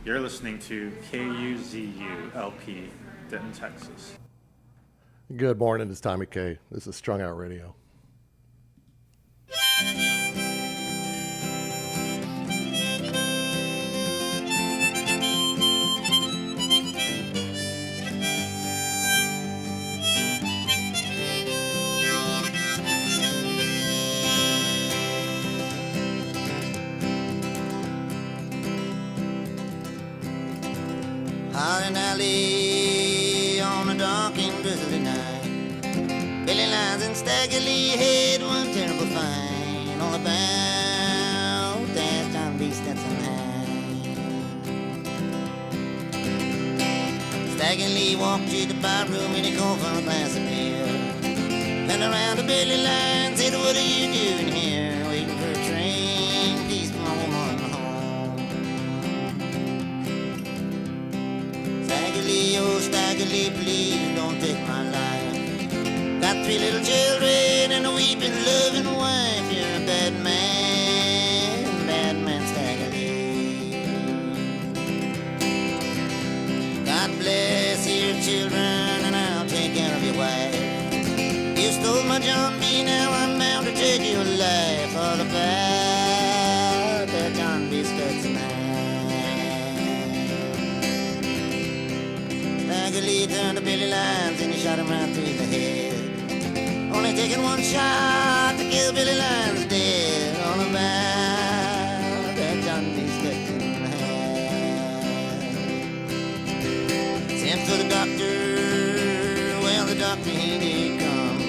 You're listening to KUZU LP, Denton, Texas. Good morning, it's Tommy K. This is Strung Out Radio. Out in alley on a dark and drizzly night, Billy Lyons and Stagger Lee had one terrible fight all about that John B. Stetson high. Stagger Lee walked to the bar room and he called for a glass of beer. Turned around to Billy Lyons, said, "What are you doing here? Waiting for a train, please come on home." Oh, Stagger Lee, please don't take my life. Got 3 little children and a weeping, loving wife. You're a bad man, Stagger Lee. God bless your children and I'll take care of your wife. You stole my John B, now I'm bound to take your life. All about that John B. Stetson. Stagger Lee turned to Billy Lyons and he shot him right through the head. Only taking one shot to kill Billy Lyons dead. All about that John B. Stetson had. Sent for the doctor, well the doctor he did come.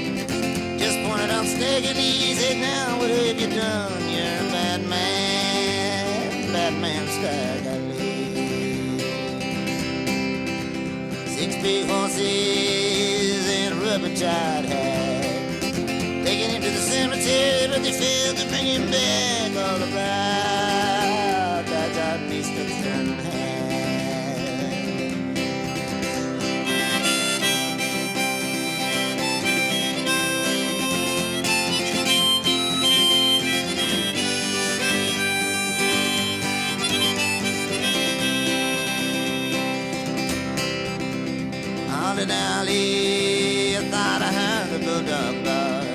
Just pointed out Stagger Lee, said, "Now what have you done? You're a bad man, Stagger Lee." 6 big horses and a rubber-tied hat, taking him to the cemetery, but they failed to bring him back. All about that John B. Stetson hat. Alley, I thought I heard a bulldog bark.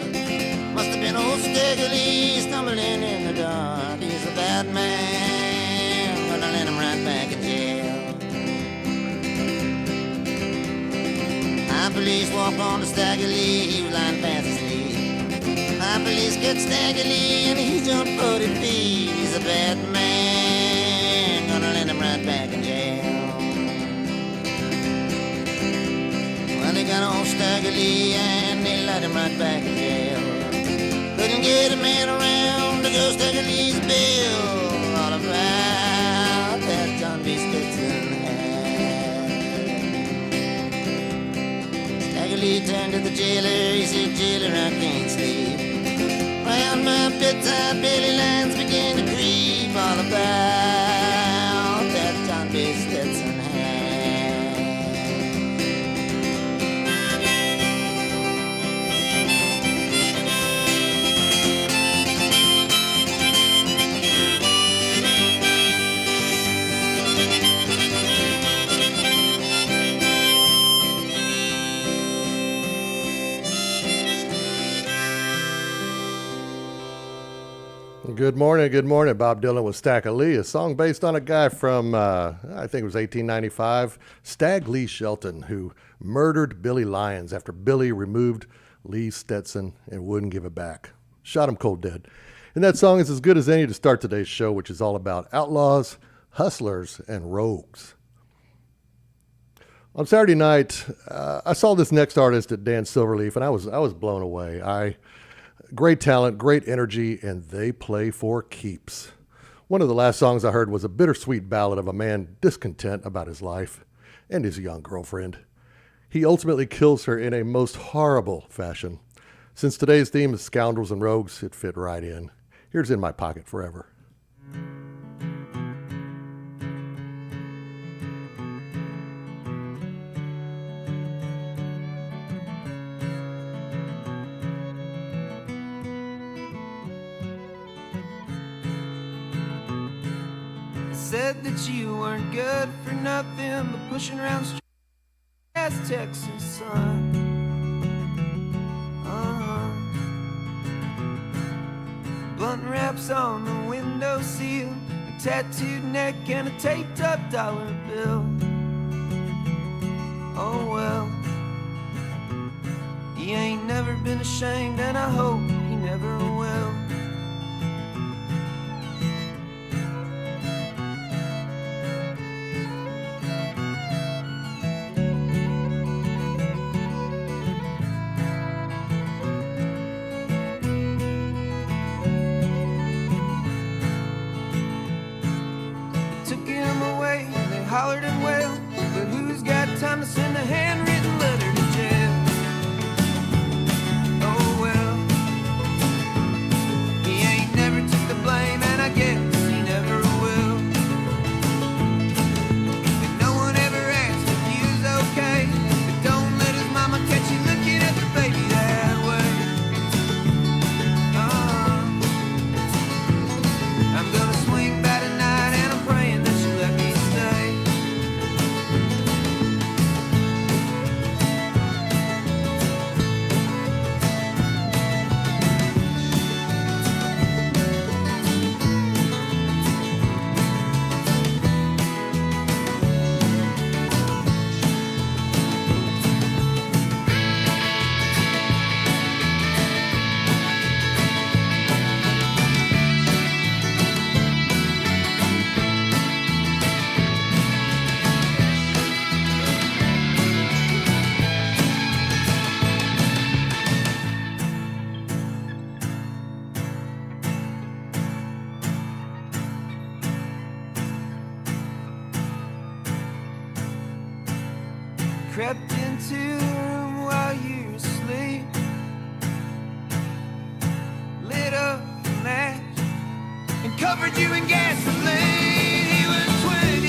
Must have been old Stagger Lee stumbling in the dark. He's a bad man, gonna let him right back in jail. High police walked on to Stagger Lee, he was lying fast asleep. High police get Stagger Lee and he jumped 40 feet. He's a bad man, gonna let him right back in jail. They got on Stagger Lee and they let him right back in jail. Couldn't get a man around to go Stagger Lee's bill. All about that John B. Stetson hat. Stagger Lee turned to the jailer, he said, "Jailer, I can't sleep. Round my bedside, Billy Lyons began to creep. All about that John B. Stetson hat." Good morning. Bob Dylan with Stagger Lee, a song based on a guy from, I think it was 1895, Stag Lee Shelton, who murdered Billy Lyons after Billy removed Lee's Stetson and wouldn't give it back. Shot him cold dead. And that song is as good as any to start today's show, which is all about outlaws, hustlers, and rogues. On Saturday night, I saw this next artist at Dan Silverleaf, and I was blown away. Great talent, great energy, and they play for keeps. One of the last songs I heard was a bittersweet ballad of a man discontent about his life and his young girlfriend. He ultimately kills her in a most horrible fashion. Since today's theme is scoundrels and rogues, it fit right in. Here's In My Pocket Forever. said that you weren't good for nothing but pushing around streets as Texas sun. Blunt wraps on the windowsill, a tattooed neck and a taped up dollar bill. Oh well, he ain't never been ashamed, and I hope he never will. Hollered and wailed, but who's got time to send a handwritten letter to jail? Oh well, he ain't never took the blame, and I guess he never will. And no one ever asked if he was okay, but don't let his mama catch you looking at the baby that way. I'm gonna swing by tonight, and I'm praying that she'll let me stay. Crept into the room while you were asleep, lit up a match and covered you in gasoline. He was 28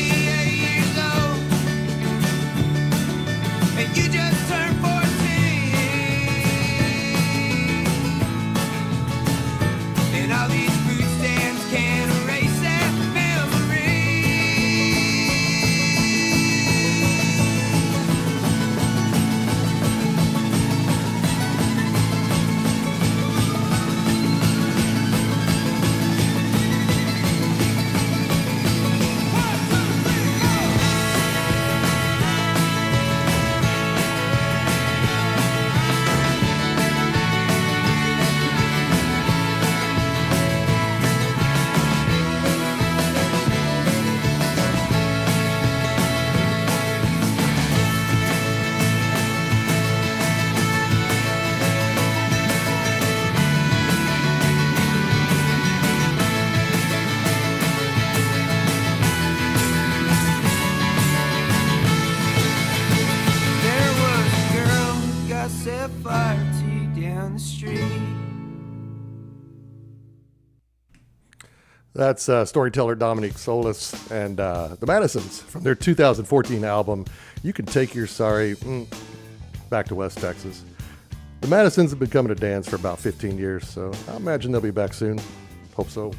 years old and you just turned 14. And all these food stamps can't erase that memory. Set fire to you down the street. That's storyteller Dominique Solis and the Madisons from their 2014 album, You Can Take Your Sorry Back to West Texas. The Madisons have been coming to dance for about 15 years, so I imagine they'll be back soon. Hope so.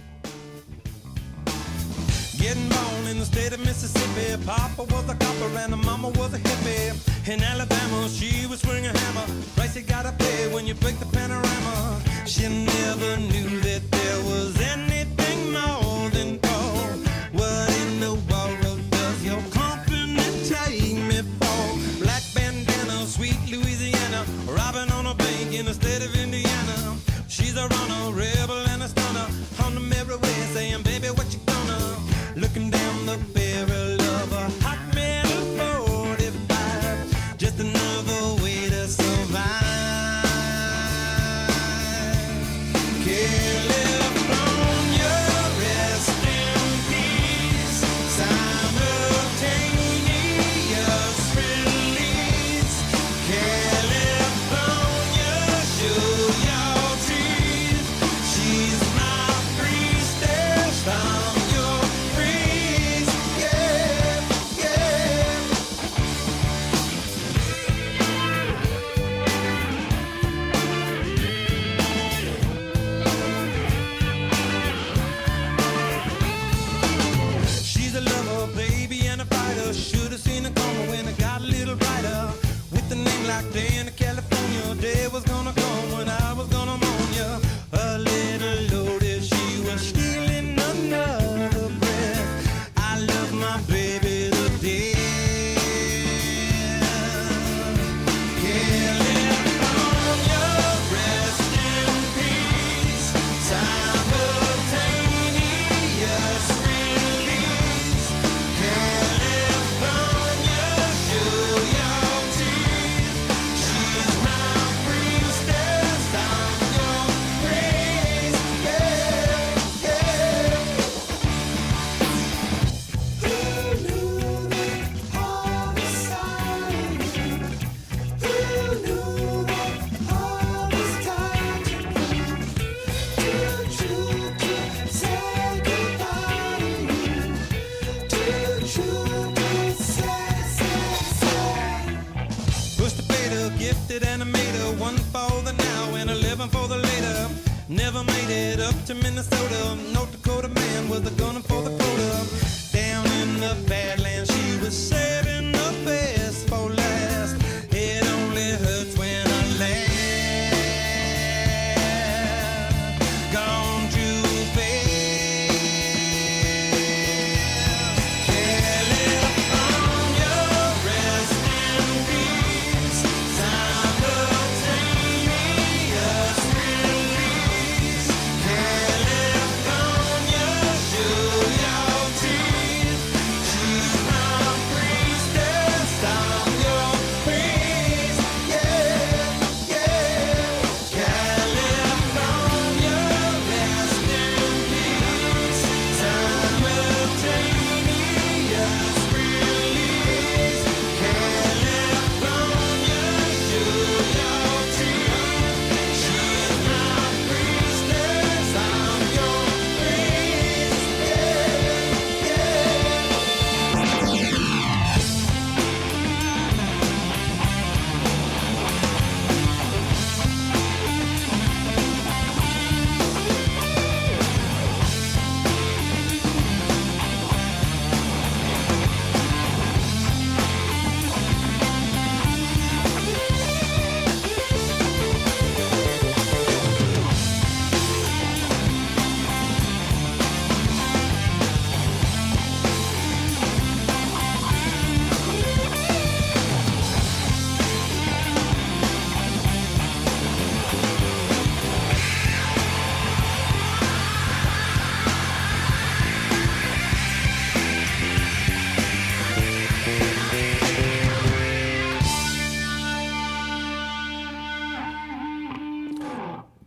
Getting born in the state of Mississippi, Papa was a copper and the mama was a hippie. In Alabama, she was swinging a hammer. Price you gotta pay when you break the panorama. She never knew that there was anything more than gold. What in the world does your company take me for? Black bandana, sweet Louisiana, robbing on a bank in the state of Indiana. She's a runner, rebel and a stunner, on the merry way saying, baby, what you gonna? Looking down the barrel of a hot metal 45, just another way to survive. California.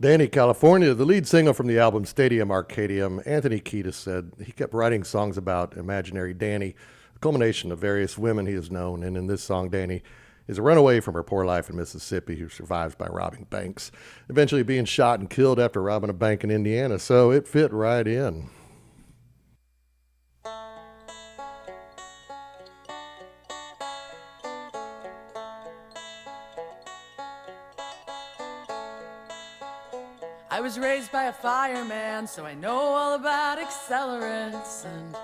Danny, California, the lead singer from the album Stadium Arcadium, Anthony Kiedis said he kept writing songs about imaginary Danny, a culmination of various women he has known. And in this song, Danny is a runaway from her poor life in Mississippi who survives by robbing banks, eventually being shot and killed after robbing a bank in Indiana. So it fit right in. I was raised by a fireman, so I know all about accelerants and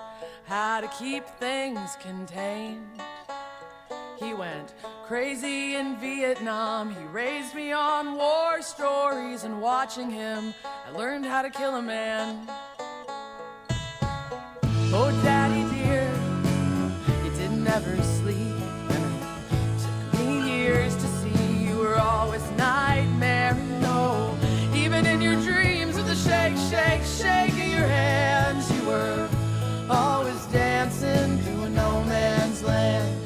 how to keep things contained. He went crazy in Vietnam. He raised me on war stories, and watching him, I learned how to kill a man. Oh, Daddy dear, you didn't ever sleep, and it took me years to see you were always nightmare. No, even in your dreams with the shake, shake, shake of your hands, you were always dancing through a no man's land.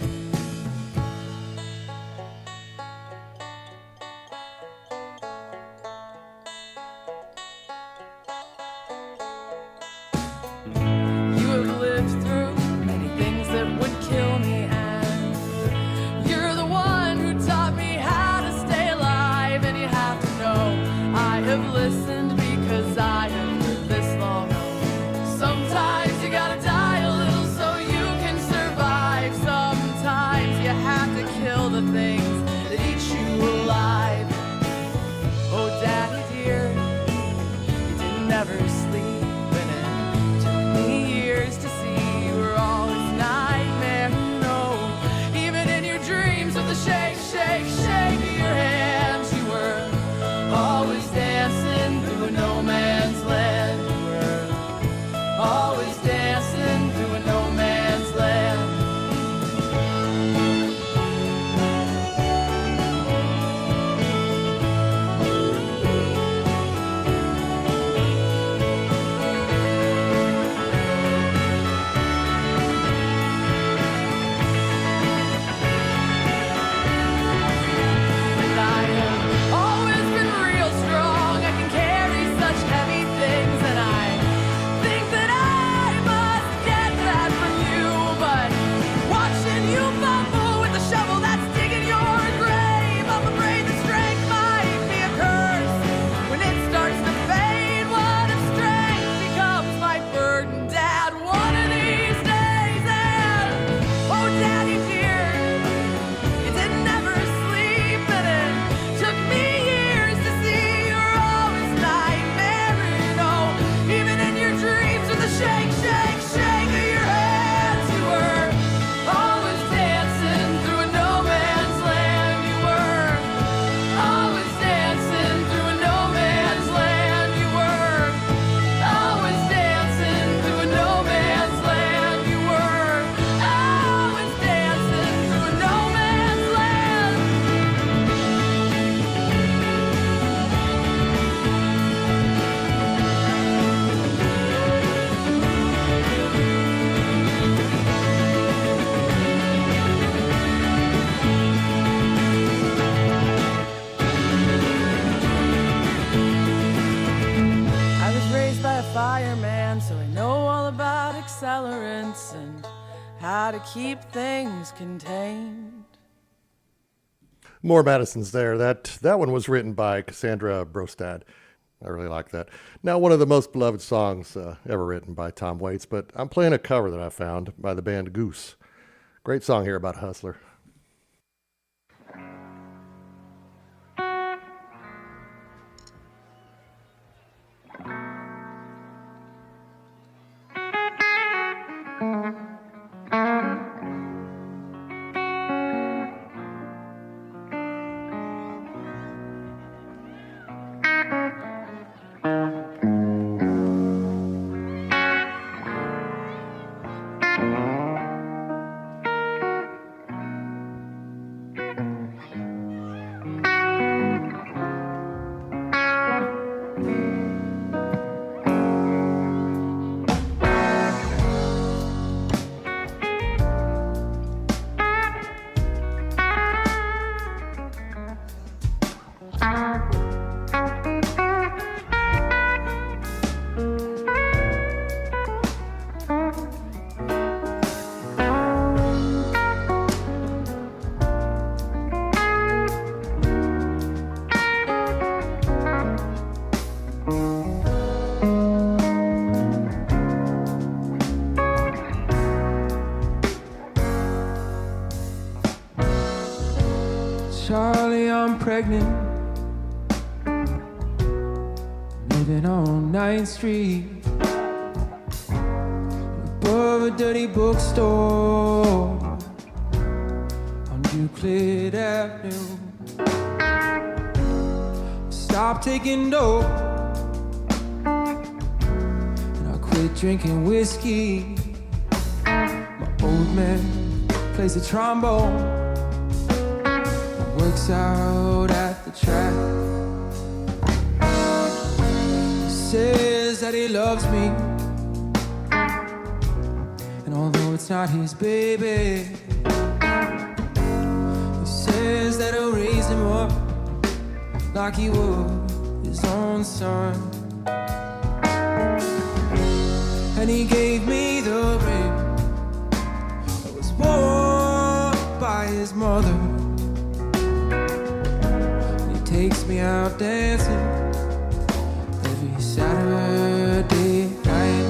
You have lived through many things that would kill me, and you're the one who taught me how to stay alive. And you have to know I have listened because I have lived this long. Sometimes you gotta die a little so you can survive. Sometimes you have to kill the things that eat you alive. Oh, Daddy dear, you didn't ever sleep, and it took me years to see you were always nightmare. No, even in your dreams with the shake, shake, shake of your hands, you were always dancing through a no man's land. You were always dancing through a no man's land. And I have always been real strong. I can carry such heavy things, and I think that I must get that from you. But watching you fumble with the shovel that's digging your grave, I'm afraid that strength might be a curse. When it starts to fade, what if strength becomes my burden, Dad, one of these days? And oh, Daddy dear, you didn't ever sleep, and it took me years to see you're always nightmaring. Oh, even in your dreams with the shake, shake, shake of your hands, you were always dancing through a no man's land. You were always dancing through a no man's land. You were always dancing through a no man's land. You were always dancing through a no man's land. I was raised by a fireman, so I know all about accelerants and how to keep things contained. More Madison's there. That one was written by Cassandra Brostad. I really like that. Now, one of the most beloved songs ever written by Tom Waits, but I'm playing a cover that I found by the band Goose. Great song here about Hustler. Charlie, I'm pregnant, living on 9th Street, above a dirty bookstore on Euclid Avenue. Stop taking dope and I quit drinking whiskey. My old man plays the trombone, works out at the track. He says that he loves me, and although it's not his baby, he says that he'll raise him up like he would his own son. And he gave me the ring that was worn by his mother. And he takes me out dancing every Saturday night.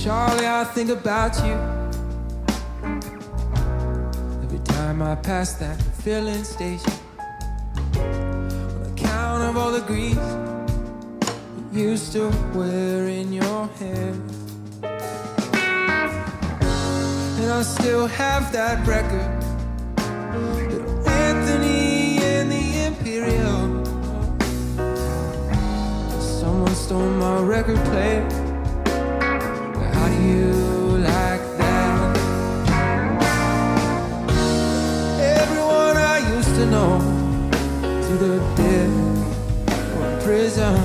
Charlie, I think about you every time I pass that filling station. On account of all the grease you used to wear in your hair. And I still have that record, little Anthony and the Imperial. Someone stole my record player. How do you like that? Everyone I used to know, to the dead or in prison.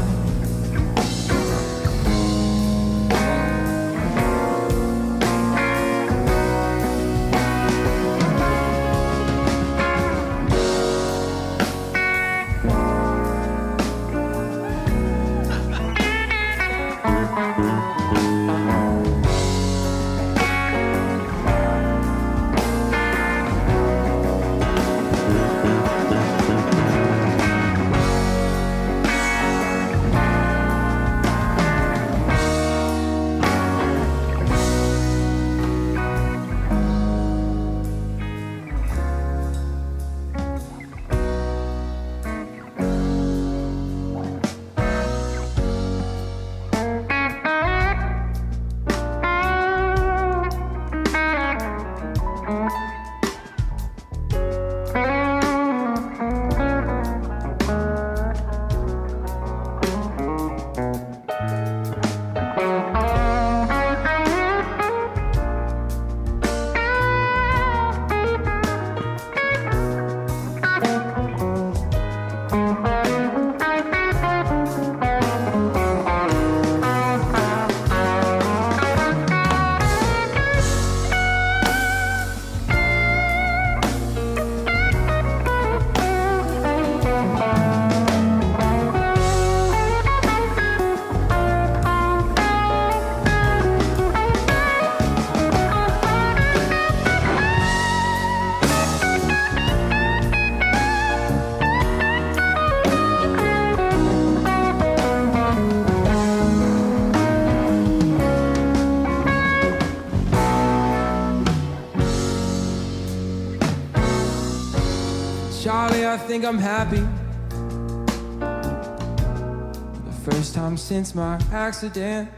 Charlie, I think I'm happy. The first time since my accident.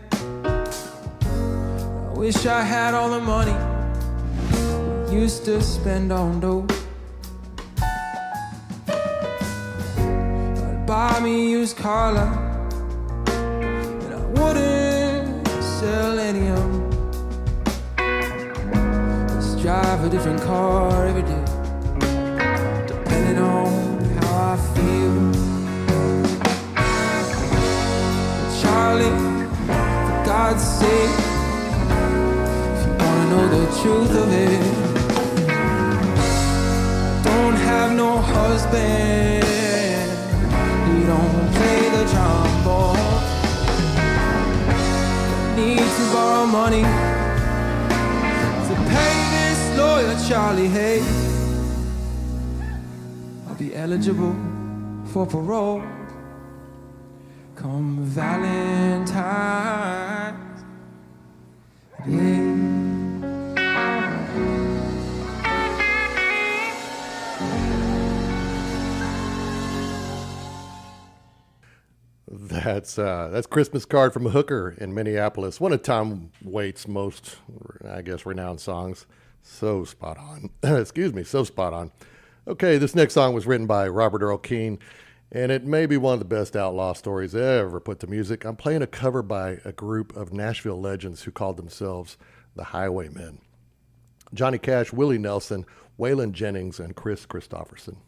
I wish I had all the money I used to spend on dope. I'd buy me used car lot, and I wouldn't sell any of them. Just drive a different car every day, depending on how I feel. Charlie, for God's sake, truth of it. Don't have no husband, he don't play the trombone. Need to borrow money to pay this lawyer Charlie Hay. I'll be eligible for parole come Valentine's Day. That's Christmas Card from a Hooker in Minneapolis. One of Tom Waits' most, I guess, renowned songs. So spot on. Excuse me, so spot on. Okay, this next song was written by Robert Earl Keen, and it may be one of the best outlaw stories ever put to music. I'm playing a cover by a group of Nashville legends who called themselves the Highwaymen. Johnny Cash, Willie Nelson, Waylon Jennings, and Chris Christopherson.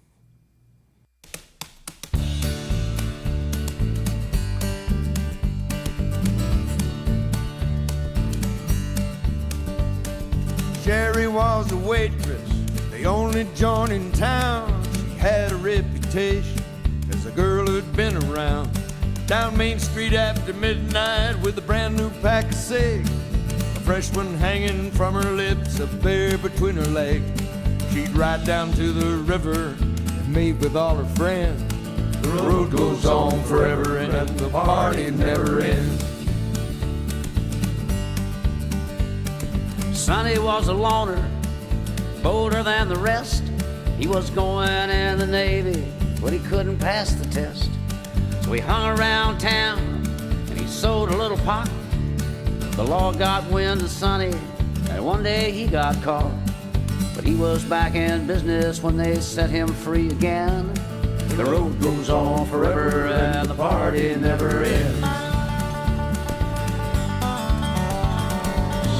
Sherry was a waitress, the only joint in town. She had a reputation as a girl who'd been around. Down Main Street after midnight with a brand new pack of cigs, a fresh one hanging from her lips, a bear between her legs. She'd ride down to the river and meet with all her friends. The road goes on forever and the party never ends. Sonny was a loner, bolder than the rest. He was going in the Navy, but he couldn't pass the test. So he hung around town and he sold a little pot. The law got wind of Sonny and one day he got caught. But he was back in business when they set him free again. The road goes on forever and the party never ends.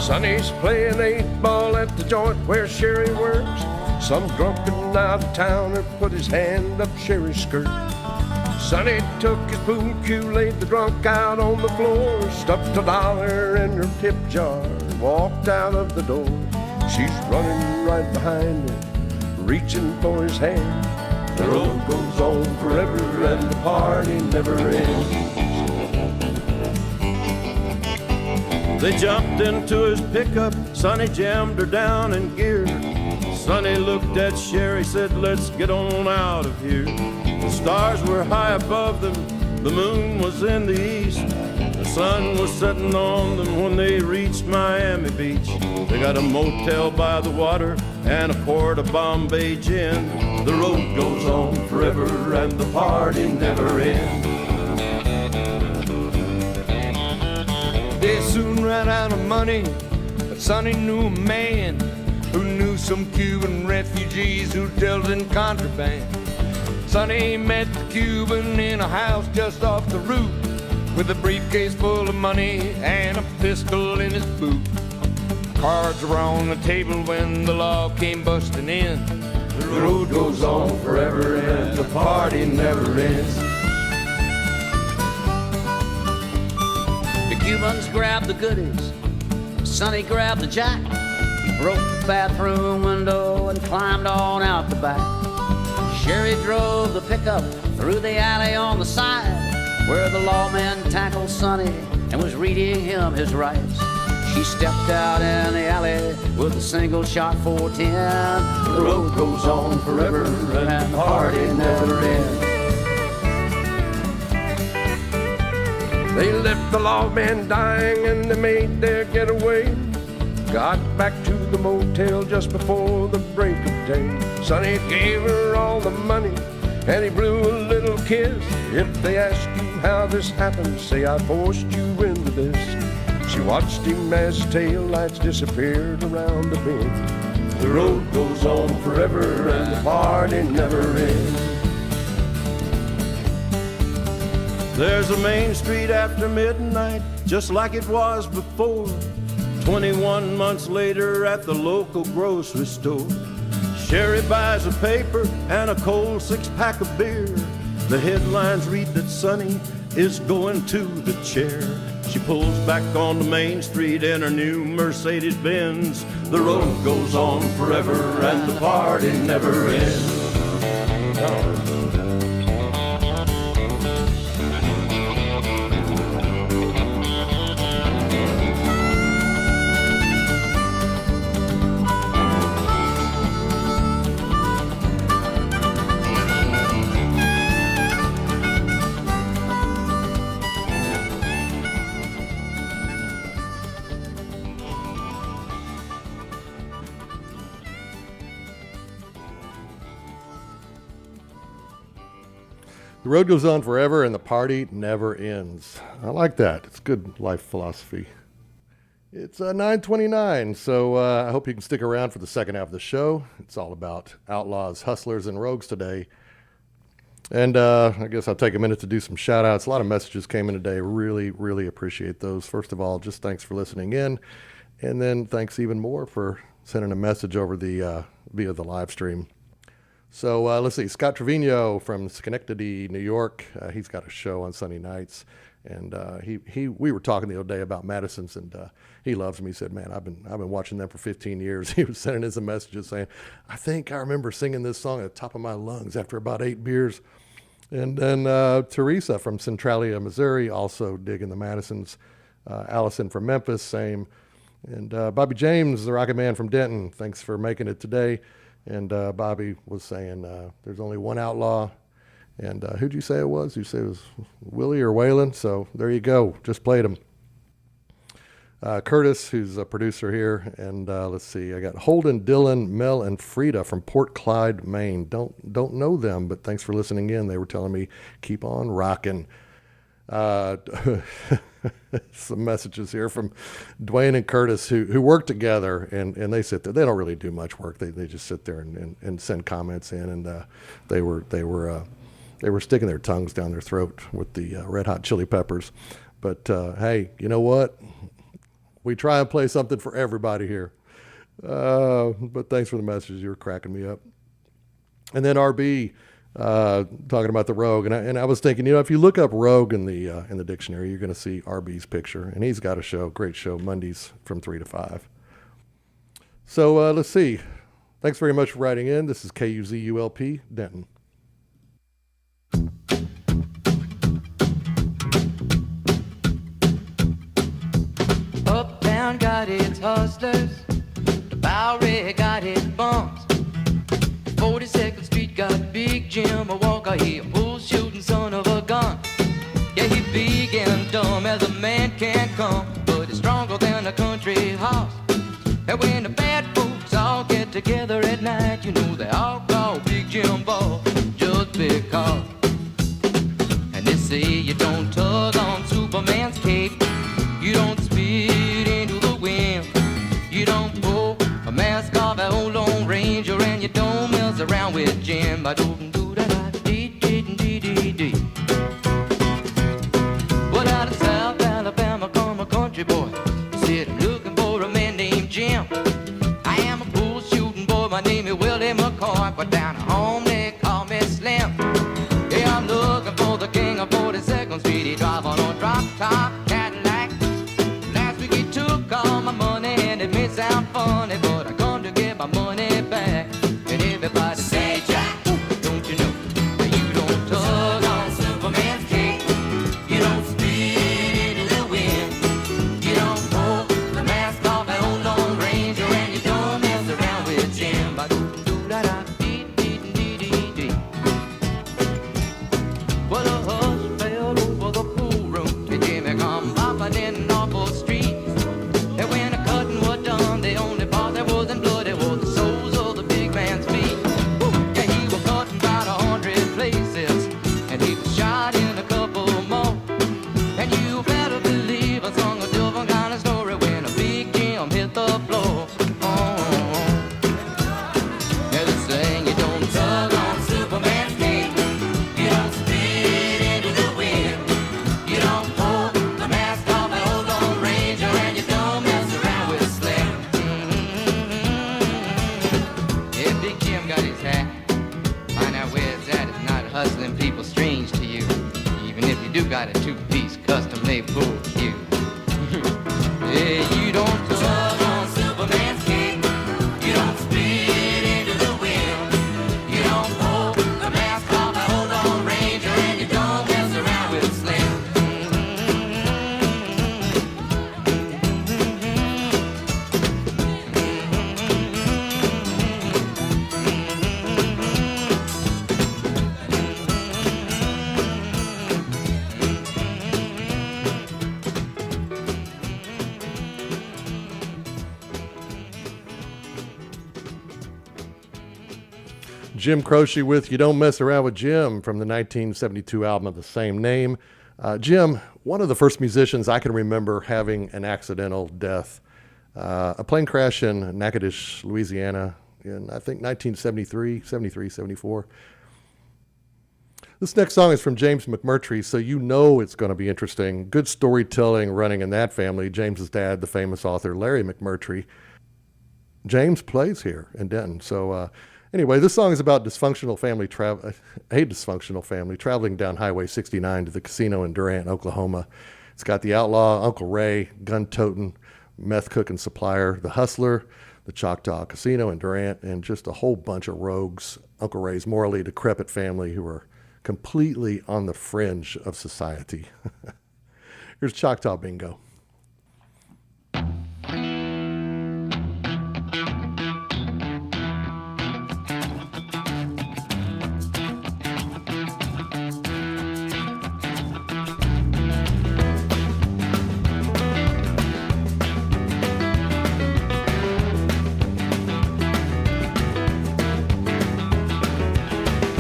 Sonny's playing 8-ball at the joint where Sherry works. Some drunken out-of-towner put his hand up Sherry's skirt. Sonny took his pool cue, laid the drunk out on the floor, stuffed $1 in her tip jar, and walked out of the door. She's running right behind him, reaching for his hand. The road goes on forever and the party never ends. They jumped into his pickup, Sonny jammed her down in gear. Sonny looked at Sherry, said, let's get on out of here. The stars were high above them, the moon was in the east. The sun was setting on them when they reached Miami Beach. They got a motel by the water and a port of Bombay gin. The road goes on forever and the party never ends. They soon ran out of money, but Sonny knew a man who knew some Cuban refugees who dealt in contraband. Sonny met the Cuban in a house just off the route with a briefcase full of money and a pistol in his boot. Cards were on the table when the law came busting in. The road goes on forever and the party never ends. The Cubans grabbed the goodies, Sonny grabbed the jack. He broke the bathroom window and climbed on out the back. Sherry drove the pickup through the alley on the side where the lawman tackled Sonny and was reading him his rights. She stepped out in the alley with a single shot 410. The road goes on forever and the party never ends. They left the lawman dying and they made their getaway. Got back to the motel just before the break of day. Sonny gave her all the money and he blew a little kiss. If they ask you how this happened, say I forced you into this. She watched him as his tail lights disappeared around the bend. The road goes on forever and the party never ends. There's a Main Street after midnight, just like it was before. 21 months later at the local grocery store. Sherry buys a paper and a cold 6-pack of beer. The headlines read that Sonny is going to the chair. She pulls back on the main street in her new Mercedes Benz. The road goes on forever and the party never ends. The road goes on forever and the party never ends. I like that. It's good life philosophy. It's 9:29, so I hope you can stick around for the second half of the show. It's all about outlaws, hustlers, and rogues today. And I guess I'll take a minute to do some shout-outs. A lot of messages came in today. Really, really appreciate those. First of all, just thanks for listening in. And then thanks even more for sending a message over the via the live stream. So let's see, Scott Trevino from Schenectady, New York. He's got a show on Sunday nights, and we were talking the other day about Madison's, and he loves me. He said, "Man, I've been watching them for 15 years." He was sending us a message saying, "I think I remember singing this song at the top of my lungs after about 8 beers." And then Teresa from Centralia, Missouri, also digging the Madisons. Allison from Memphis, same. And Bobby James, the Rocket Man from Denton, thanks for making it today. And Bobby was saying there's only one outlaw. And who'd you say it was? You said it was Willie or Waylon? So there you go. Just played him. Curtis, who's a producer here. And let's see. I got Holden, Dylan, Mel, and Frida from Port Clyde, Maine. Don't know them, but thanks for listening in. They were telling me, keep on rocking. Some messages here from Dwayne and Curtis who work together, and they sit there. They don't really do much work. They just sit there and send comments in, and they were sticking their tongues down their throat with the Red Hot Chili Peppers. But hey, you know what? We try and play something for everybody here. But thanks for the messages. You were cracking me up. And then RB. Talking about the Rogue, and I was thinking, if you look up Rogue in the dictionary, you're going to see RB's picture, and he's got a show, great show, Mondays from 3 to 5. So let's see. Thanks very much for writing in. This is KUZULP Denton. Uptown got its hustlers, the Bowery got its bums. 42nd Street got Big Jim, a walker, he a bull shooting son of a gun. Yeah, he big and dumb as a man can come, but he's stronger than a country horse. And when the bad folks all get together at night, they all call Big Jim Ball just because. And they say you don't tug on Superman's cape, you don't spit into the wind, you don't pull a mask off an old Lone Ranger, and you don't mess around with Jim. But out of South Alabama come a country boy, said I'm looking for a man named Jim. I am a bull shooting boy, my name is Willie McCoy, but down at home they call me Slim. Yeah, I'm looking for the king of 42nd Street. He drive on a drop top Cadillac. Last week he took all my money, and it may sound funny, but I come to get my money back. And everybody say Jack, don't if you do got a two-piece custom made for you. Yeah, you don't tug on Superman's cape. You don't spit into the wind. You don't pull the mask off the old Lone Ranger, and you don't mess around with Slim. Jim Croce with You Don't Mess Around with Jim from the 1972 album of the same name. Jim, one of the first musicians I can remember having an accidental death. A plane crash in Natchitoches, Louisiana in, I think, 1973, 74. This next song is from James McMurtry, so you know it's going to be interesting. Good storytelling running in that family. James's dad, the famous author Larry McMurtry. James plays here in Denton, so... Anyway, this song is about a dysfunctional family traveling down Highway 69 to the casino in Durant, Oklahoma. It's got the outlaw, Uncle Ray, gun-toting, meth-cooking supplier, the hustler, the Choctaw Casino in Durant, and just a whole bunch of rogues, Uncle Ray's morally decrepit family who are completely on the fringe of society. Here's Choctaw Bingo.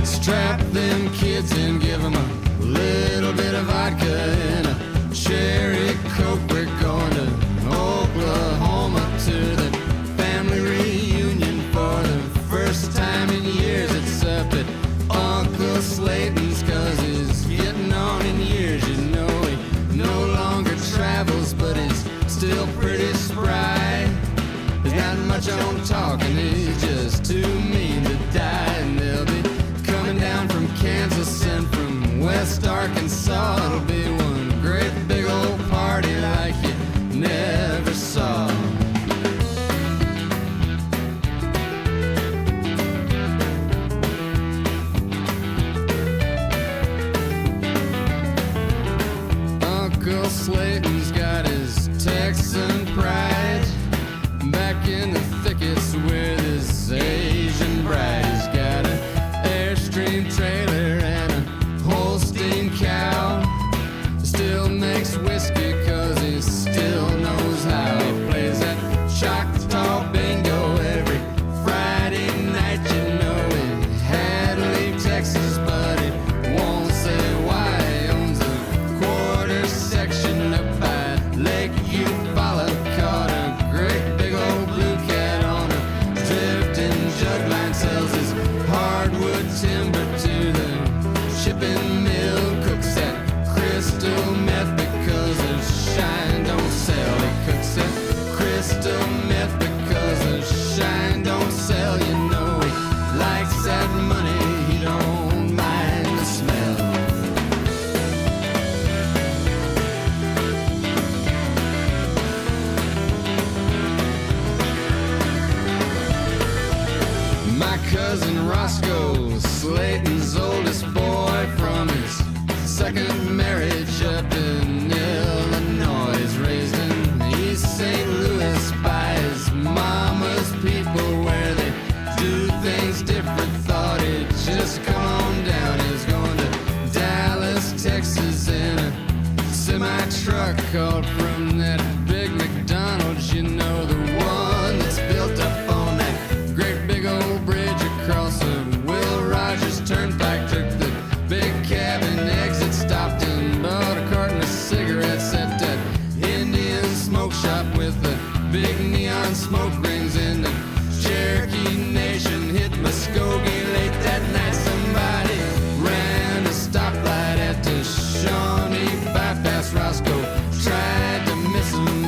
Strap them kids and give them a little bit of vodka and a cherry coke. We're going to Oklahoma to the family reunion for the first time in years. It's up at Uncle Slayton's 'cause he's getting on in years. You know he no longer travels, but he's still pretty spry. There's not much on talking, he's just too mean to die. And they'll be coming down from Kansas and from West Arkansas. It'll be one great big old party like you never saw. Uncle Slayton's got his Texan pride, back in the thickets with his Asian bride. He's got a Airstream trailer and a Holstein cow. Still makes whiskey 'cause he still knows how. He plays that Choctaw Bingo every Friday night. You know he had to leave Texas, but he won't say why. He owns a quarter section up by Lake Eufaula. Caught a great big old blue cat on a drifting jug line. Sells his hardwood timber to the shipping mill. Cooks that crystal meth because the shine don't sell. He cooks that crystal meth because the shine don't sell. You know he likes that money, he don't mind the smell. My cousin Roscoe, Slayton's oldest boy, from his second marriage up in Illinois, is raised in East St. Louis by his mama's people, where they do things different. Thought he'd just come on down. He's going to Dallas, Texas in a semi-truck called from that big McDonald's. You know, the one that's built up on that great big old bridge across the Will Rogers Turnpike. Took the big cab and exit, stopped and bought a carton of cigarettes at that Indian smoke shop with the big neon smoke rings in the Cherokee Nation. Hit Muskogee late that night. Somebody ran a stoplight at the Shawnee bypass. Roscoe tried to miss him,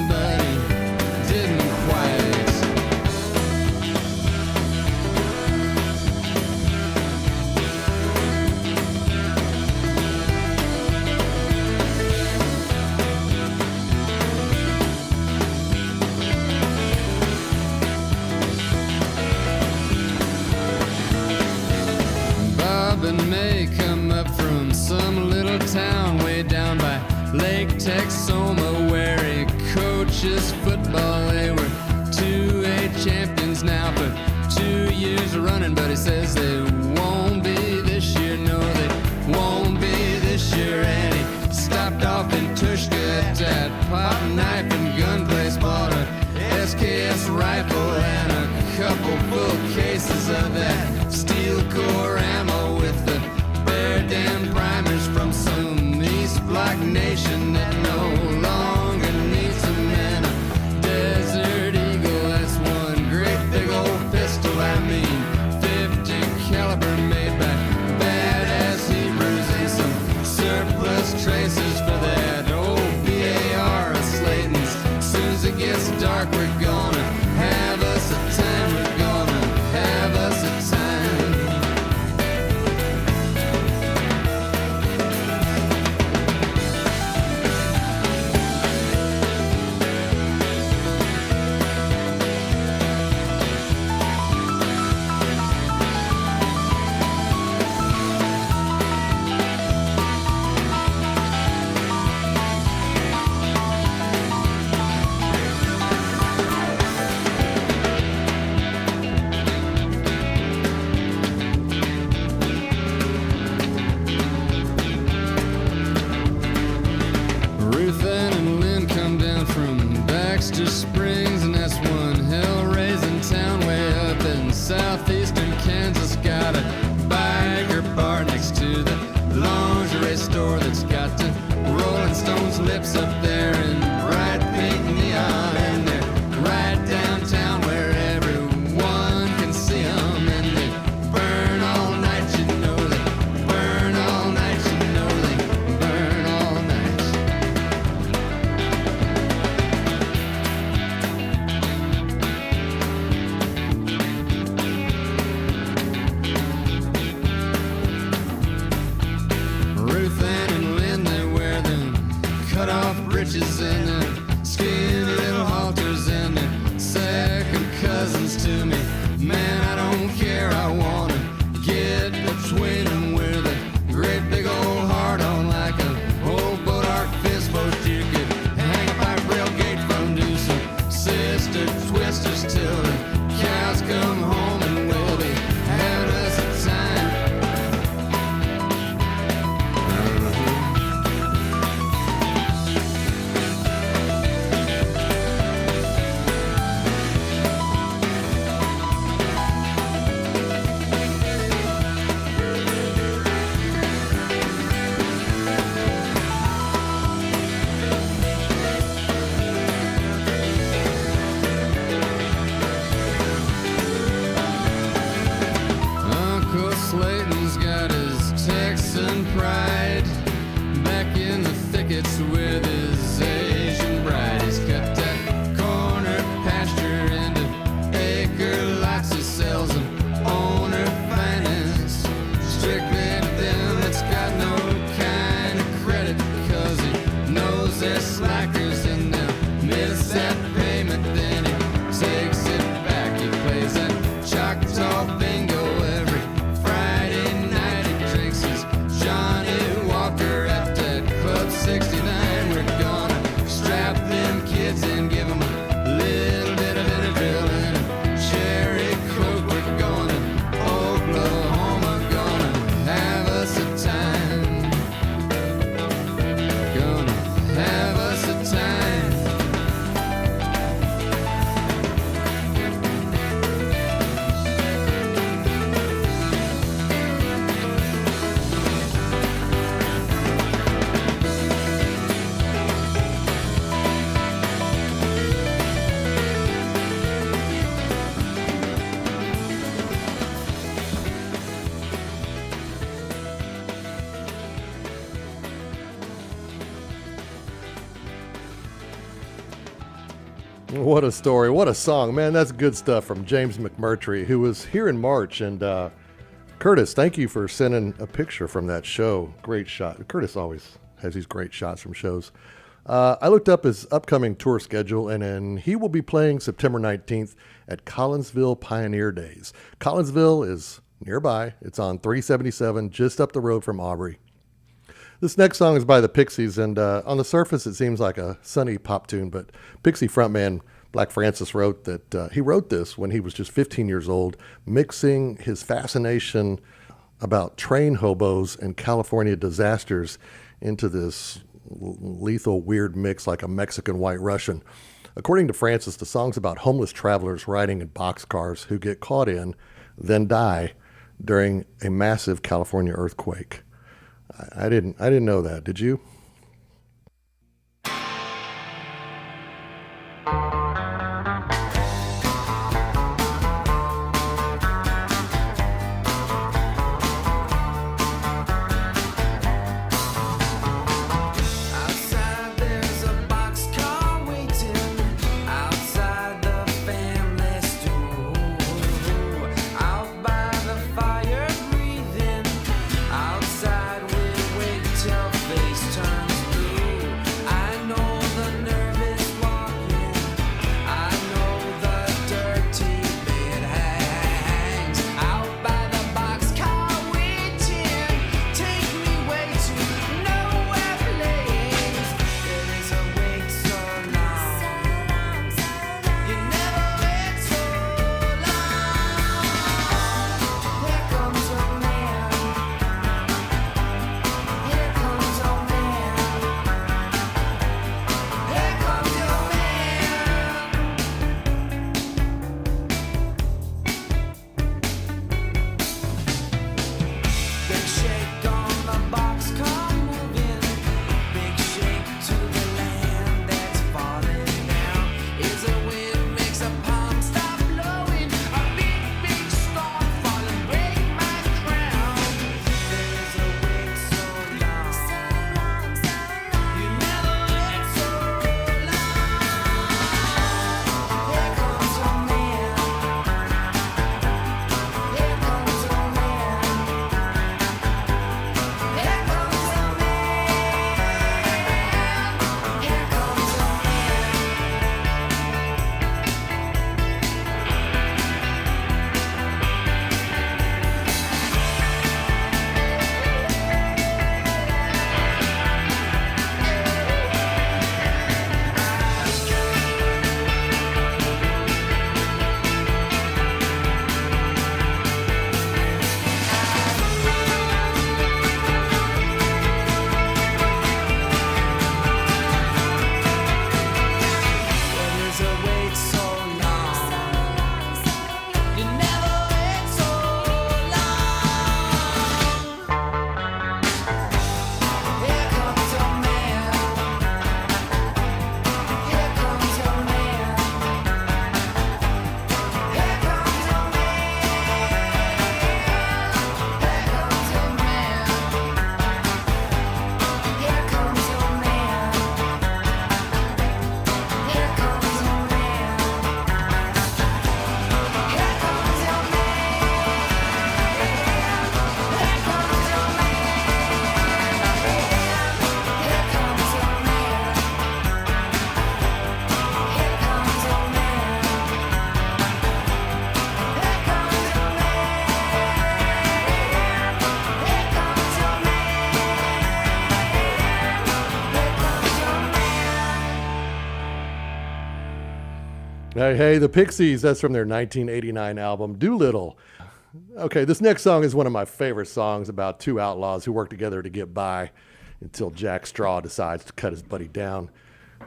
Texoma, where he coaches football. They were 2A champions now for 2 years running, but he says they won't be this year. No, they won't be this year. And he stopped off in Tushka at that pot knife and gun place, bought a SKS rifle and a couple full cases of that steel core ammo with the bare damn primers from some East Block nation that no longer needs them. And a Desert Eagle, that's one great big old pistol. I mean 50 caliber made by badass Hebrews and some surplus traces for that old BAR of Slayton's. Soon as it gets dark, we're gonna have us a time. We're gonna have us a time. Ruth Ann and Lynn come down from Baxter Springs, and that's one hell-raising town way up in southeastern Kansas. Got a biker bar next to the lingerie store that's got the Rolling Stones lips up there in bright pink neon, and they're right downtown where everyone can see them, and they burn all night, you know they burn all night, you know they burn all night. Ruth Ann and Lynn, they wear them cut-off breeches and their skinny little halters, and they're second cousins to me. Man, I don't care, I wanna get between them with a great big old heart on like a old boat arc fist post. You could hang a pipe rail gate from do some sister twisters till the cows come home, and we'll be having us a time. Uncle Slayton's got his Texan pride, back in the thickets with his Asian bride. He's cut that corner pasture into acre lots. He sells them owner finance strictly to them that's got no kind of credit, because he knows they're slackers and they'll miss that payment. Then he takes it back. He plays that Choctaw bingo every Friday night. He drinks his Johnny Walker at that Club 69. We're gonna strap them kids and give them a little bit of Benadryl and a cherry coke. We're going to Oklahoma, gonna have us a time. Gonna have us a time. What a story. What a song. Man, that's good stuff from James McMurtry, who was here in March. And Curtis, thank you for sending a picture from that show. Great shot. Curtis always has these great shots from shows. I looked up his upcoming tour schedule, and he will be playing September 19th at Collinsville Pioneer Days. Collinsville is nearby. It's on 377, just up the road from Aubrey. This next song is by the Pixies, and on the surface it seems like a sunny pop tune, but Pixie frontman Black Francis wrote that he wrote this when he was just 15 years old, mixing his fascination about train hobos and California disasters into this lethal, weird mix like a Mexican White Russian. According to Francis, the song's about homeless travelers riding in boxcars who get caught in, then die during a massive California earthquake. I didn't know that. Did you? Outside there's a boxcar waiting. Outside the family stew. Out by the fire breathing. Outside we wait till face turns blue. I know the nervous walking. I know the dirty bed hangs. Out by the boxcar waiting. Take me way to nowhere place. There is a wait so long. You never wait so long. Here comes a man. Here comes a man. Here comes your man. Big shake on the boxcar moving. Big shake to the land that's falling down. Is a wind makes a palm stop blowing. A big, big storm falling, break my crown. There is a wait so long. You never wait so long. Here comes your man. Here comes your man. Here comes your man. Here comes your There is a wait so long. You never wait so long. Here comes your man. Here comes your man. Here comes your man. Here comes your man. Here comes your man. Here comes your man. Here comes your Hey, the Pixies. That's from their 1989 album, Doolittle. Okay, this next song is one of my favorite songs about two outlaws who work together to get by until Jack Straw decides to cut his buddy down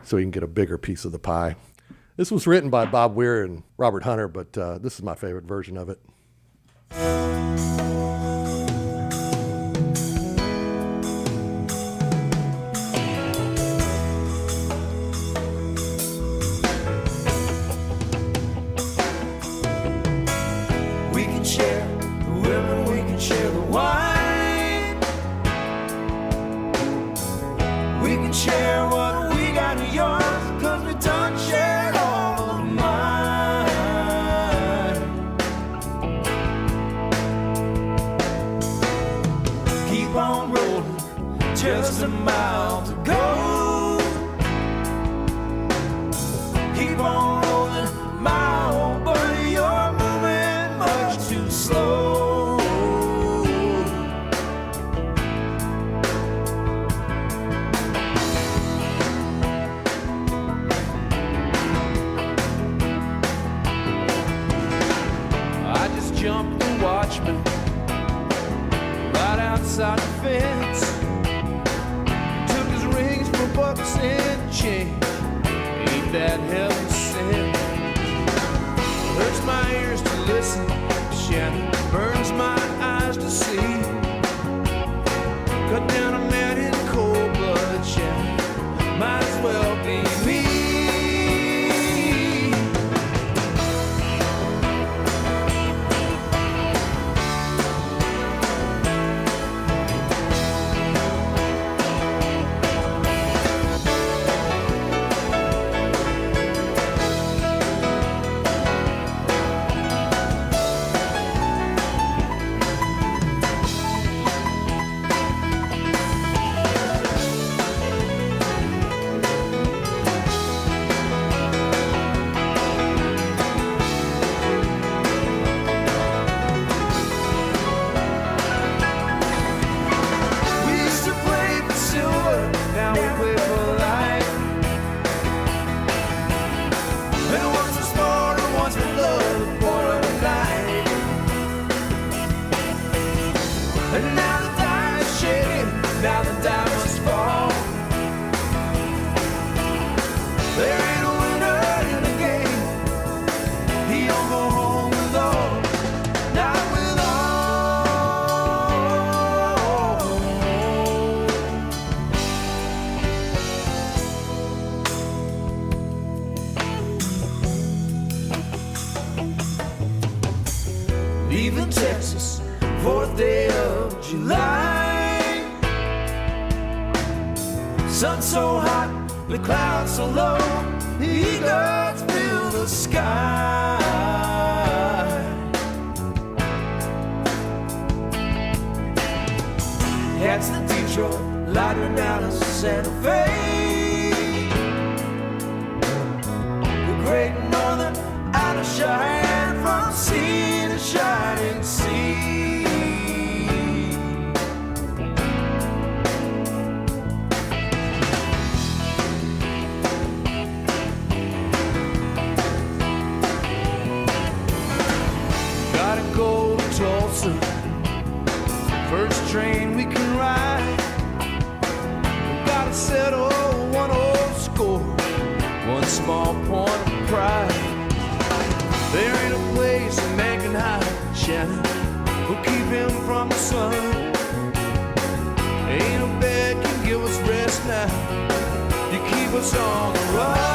so he can get a bigger piece of the pie. This was written by Bob Weir and Robert Hunter, but this is my favorite version of it. We can share the women, we can share the wine. We can share what we got of yours, 'cause we done shared all of mine. that heaven sent. Hurts my ears to listen, Shannon, burns my eyes to see. Cut down a man in cold blood, Shannon, might as well be me. Leaving Texas, 4th day of July. Sun so hot, the clouds so low, the eagles fill the sky. That's the Detroit, Lightning out of Santa Fe. The Great Northern out of Cheyenne, from sea to shining sea. Gotta go to Tulsa, first train we can ride. We gotta settle one old score, one small point of pride. There ain't a place a man can hide, Shannon, who'll keep him from the sun. Ain't a bed can give us rest now, you keep us on the run.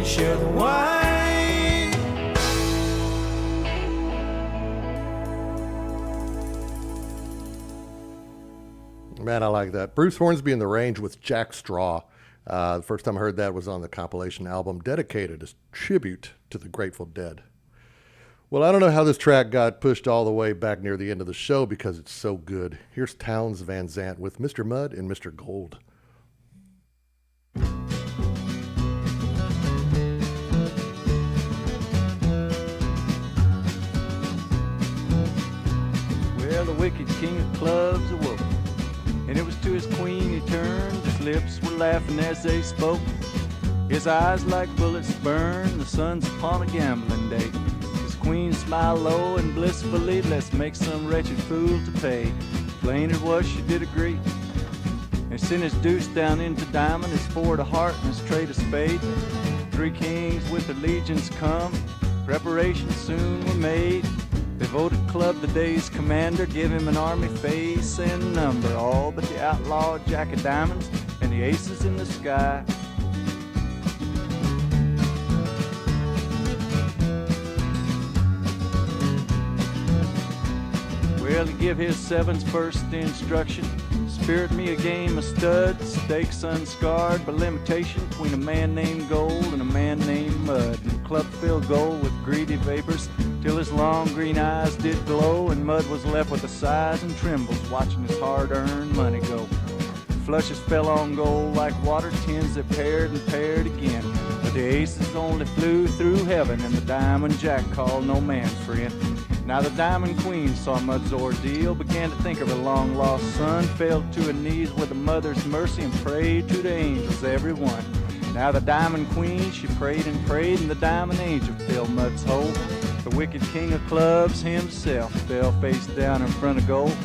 Share the wine. Man, I like that. Bruce Hornsby in the Range with Jack Straw. The first time I heard that was on the compilation album dedicated as tribute to the Grateful Dead. Well, I don't know how this track got pushed all the way back near the end of the show because it's so good. Here's Townes Van Zandt with Mr. Mud and Mr. Gold. wicked king of clubs awoke. And it was to his queen he turned, his lips were laughing as they spoke. His eyes like bullets burn, the sun's upon a gambling day. His queen smiled low and blissfully, let's make some wretched fool to pay. Plain it was, she did agree. And sent his deuce down into diamond, his four to heart and his trade of spade. Three kings with their legions come, preparations soon were made. They voted Club the day's commander, give him an army face and number. All but the outlaw Jack of Diamonds and the aces in the sky. Well, he give his sevens first instruction. Spirit me a game of studs, stakes unscarred by limitation between a man named Gold and a man named Mud. And the club filled Gold with greedy vapors till his long green eyes did glow, and Mud was left with the sighs and trembles watching his hard-earned money go. Flushes fell on Gold like water, tens that paired and paired again. But the aces only flew through heaven, and the diamond Jack called no man friend. Now the Diamond Queen saw Mud's ordeal, began to think of her long-lost son, fell to her knees with a mother's mercy and prayed to the angels, every one. Now the Diamond Queen, she prayed, and the Diamond Angel filled Mud's hole. The wicked king of clubs himself fell face down in front of Gold.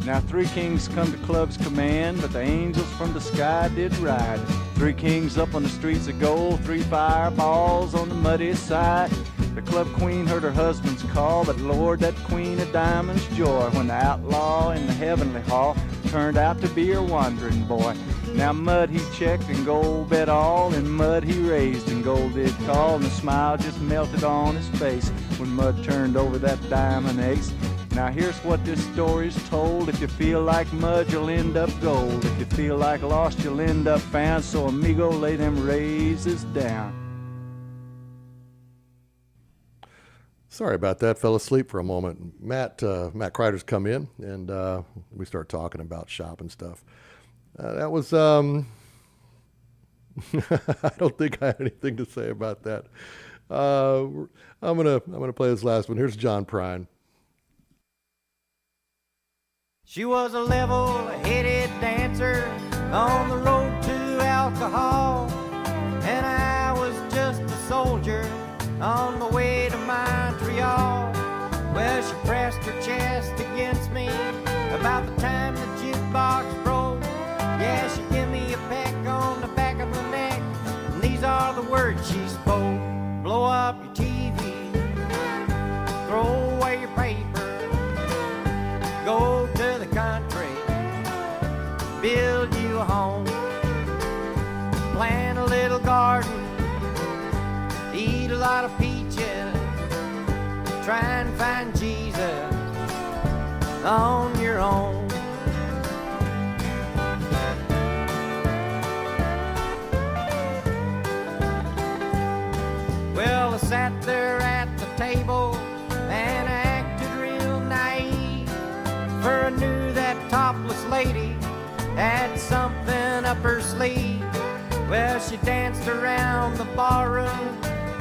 Now three kings come to Club's command, but the angels from the sky did ride. Three kings up on the streets of Gold, three fireballs on the muddy side. The club queen heard her husband's call, but Lord, that queen of diamonds' joy when the outlaw in the heavenly hall turned out to be her wandering boy. Now Mud he checked and Gold bet all, and Mud he raised and Gold did call, and the smile just melted on his face when Mud turned over that diamond ace. Now here's what this story's told. If you feel like Mud, you'll end up gold. If you feel like lost, you'll end up found. So amigo, lay them raises down. Sorry about that. Fell asleep for a moment. Matt Kreider's come in, and we start talking about shop and stuff. That was I don't think I had anything to say about that. I'm gonna play this last one. Here's John Prine. She was a level-headed dancer on the road to alcohol, and I was just a soldier on the way to Montreal. Well, she pressed her chest against me about the time the jukebox broke. Yeah, she gave me a peck on the back of the neck, and these are the words she spoke. Blow up your TV, throw away your paper, go to the country, build you a home, plant a little garden, eat a lot of peaches, try and find Jesus on your own. Well, I sat there at the table and I acted real naive, for I knew that topless lady had something up her sleeve. Well, she danced around the barroom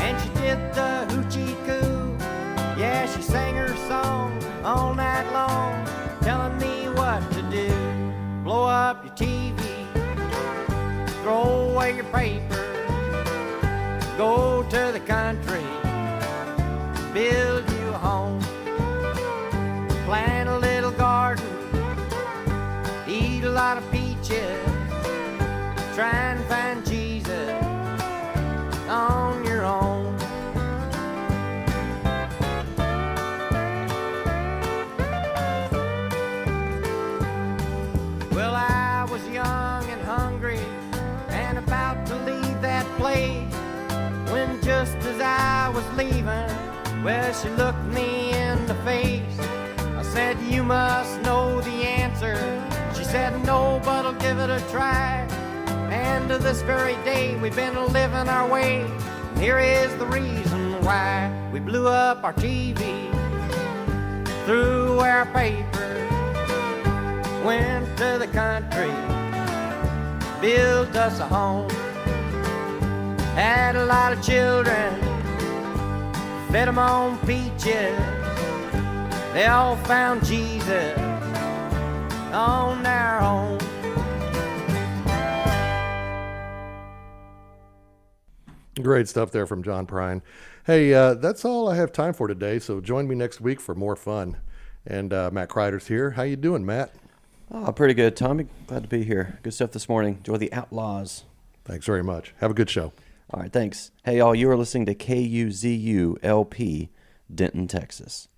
and she did the hoochie coo. Yeah, she sang her song all night long, telling me what to do. Blow up your TV, throw away your paper, go to the country, build you a home, plant a little garden, eat a lot of peaches, try and find Jesus on your own. Well, I was young and hungry and about to leave that place, when just as I was leaving, well, she looked me in the face. I said, you must know the answer. She said, no, but I'll give it a try. And to this very day, we've been living our way. And here is the reason why. We blew up our TV, threw away our paper, went to the country, built us a home, had a lot of children, fed them on peaches, They all found Jesus on their own. Great stuff there from John Prine. Hey, that's all I have time for today, so join me next week for more fun. And Matt Kreider's here. How you doing, Matt? Oh, pretty good, Tommy. Glad to be here. Good stuff this morning. Enjoy the Outlaws. Thanks very much. Have a good show. All right, thanks. Hey, y'all, you are listening to KUZU LP, Denton, Texas.